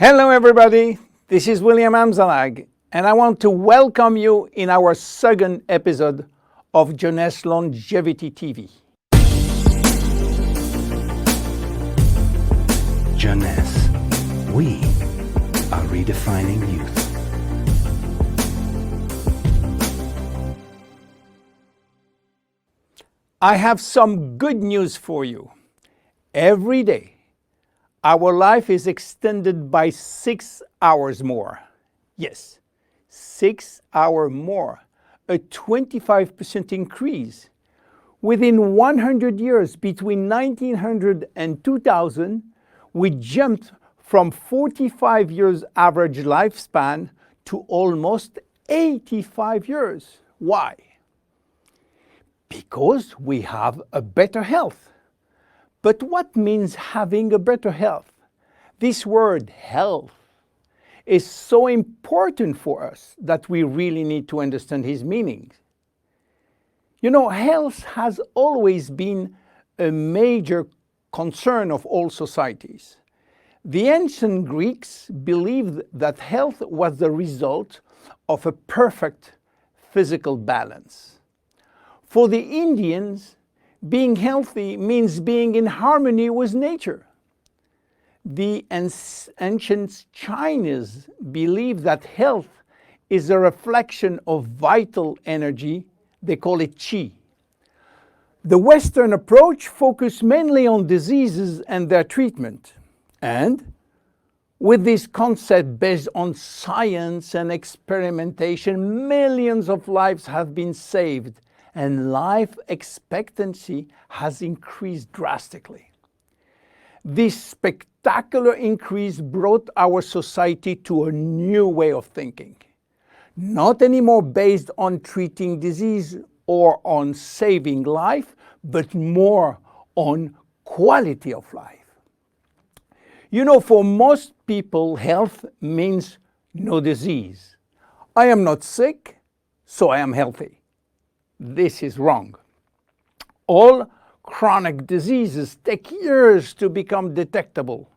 Hello everybody, this is William Amzalag, and I want to welcome you in our second episode of Jeunesse Longevity TV. Jeunesse, we are redefining youth. I have some good news for you. Every day, our life is extended by 6 hours more. Yes, 6 hours more, a 25% increase. Within 100 years, between 1900 and 2000, we jumped from 45 years average lifespan to almost 85 years. Why? Because we have a better health. But what means having a better health? This word health is so important for us that we really need to understand his meaning. You know, health has always been a major concern of all societies. The ancient Greeks believed that health was the result of a perfect physical balance. For the Indians, being healthy means being in harmony with nature. The ancient Chinese believed that health is a reflection of vital energy. They call it qi. The Western approach focused mainly on diseases and their treatment. And with this concept based on science and experimentation, millions of lives have been saved and life expectancy has increased drastically. This spectacular increase brought our society to a new way of thinking, not anymore based on treating disease or on saving life, but more on quality of life. You know, for most people, health means no disease. I am not sick, so I am healthy. This is wrong. All chronic diseases take years to become detectable.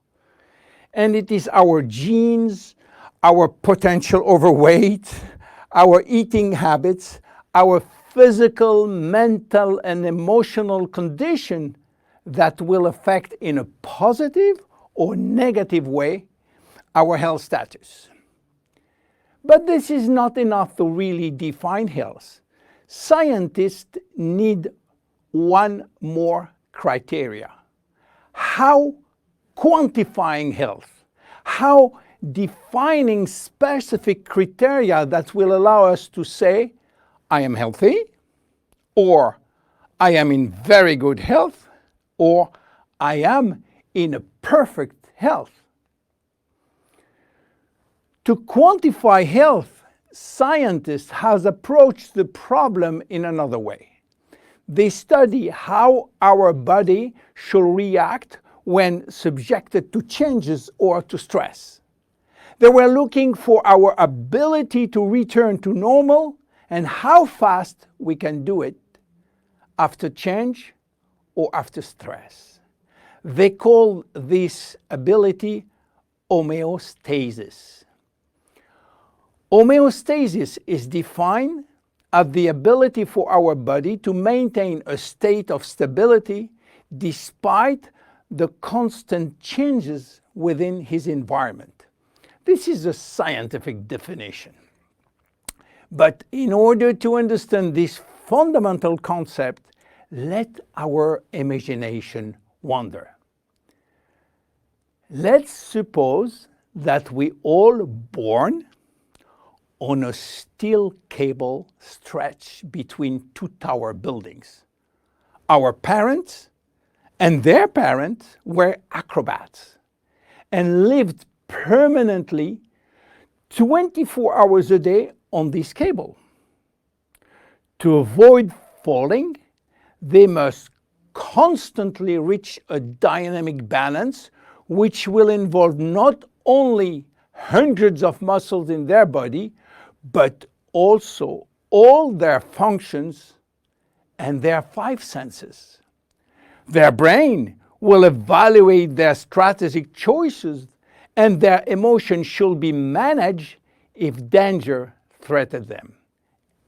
And it is our genes, our potential overweight, our eating habits, our physical, mental, and emotional condition that will affect in a positive or negative way our health status. But this is not enough to really define health. Scientists need one more criteria. How quantifying health, how defining specific criteria that will allow us to say, I am healthy, or I am in very good health, or I am in a perfect health. To quantify health, scientists have approached the problem in another way. They study how our body should react when subjected to changes or to stress. They were looking for our ability to return to normal and how fast we can do it after change or after stress. They call this ability homeostasis. Homeostasis is defined as the ability for our body to maintain a state of stability despite the constant changes within his environment. This is a scientific definition. But in order to understand this fundamental concept, let our imagination wander. Let's suppose that we all born on a steel cable stretched between two tower buildings. Our parents and their parents were acrobats and lived permanently 24 hours a day on this cable. To avoid falling, they must constantly reach a dynamic balance, which will involve not only hundreds of muscles in their body, but also all their functions and their 5 senses. Their brain will evaluate their strategic choices and their emotions should be managed if danger threatens them.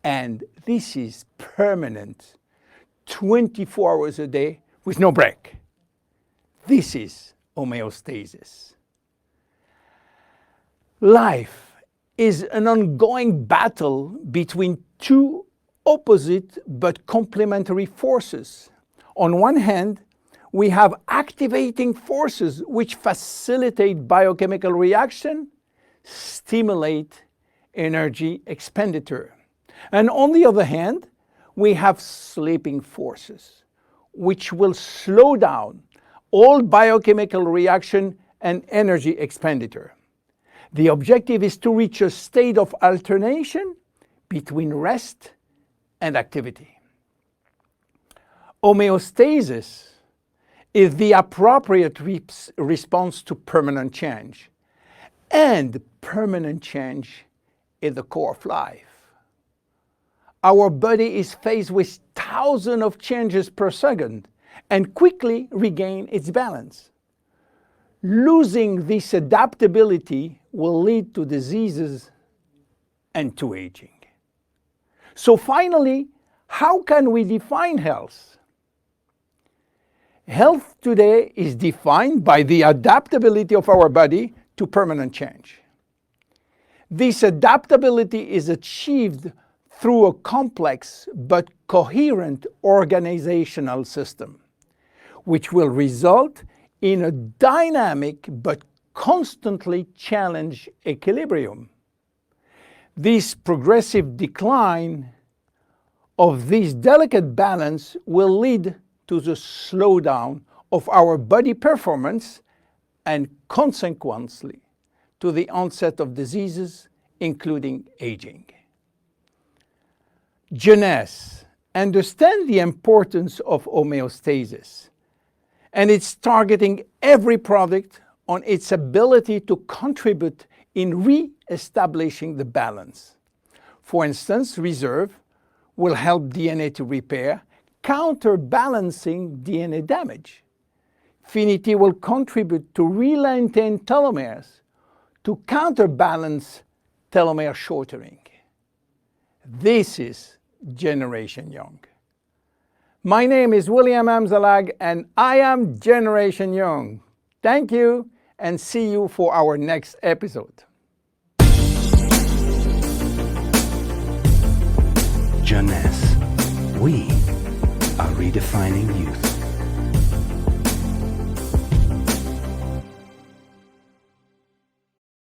And this is permanent, 24 hours a day with no break. This is homeostasis. Life is an ongoing battle between two opposite but complementary forces. On one hand, we have activating forces which facilitate biochemical reaction, stimulate energy expenditure. And on the other hand, we have sleeping forces which will slow down all biochemical reaction and energy expenditure. The objective is to reach a state of alternation between rest and activity. Homeostasis is the appropriate response to permanent change. And permanent change is the core of life. Our body is faced with thousands of changes per second and quickly regain its balance. Losing this adaptability will lead to diseases and to aging. So finally, how can we define health? Health today is defined by the adaptability of our body to permanent change. This adaptability is achieved through a complex but coherent organizational system, which will result in a dynamic but constantly challenged equilibrium. This progressive decline of this delicate balance will lead to the slowdown of our body performance and consequently to the onset of diseases, including aging. Jeunesse understands the importance of homeostasis, and it's targeting every product on its ability to contribute in re-establishing the balance. For instance, Reserve will help DNA to repair, counterbalancing DNA damage. Finity will contribute to re-lengthen telomeres to counterbalance telomere shortening. This is Generation Young. My name is William Amzalag and I am Generation Young. Thank you and see you for our next episode. Jeunesse. We are redefining youth.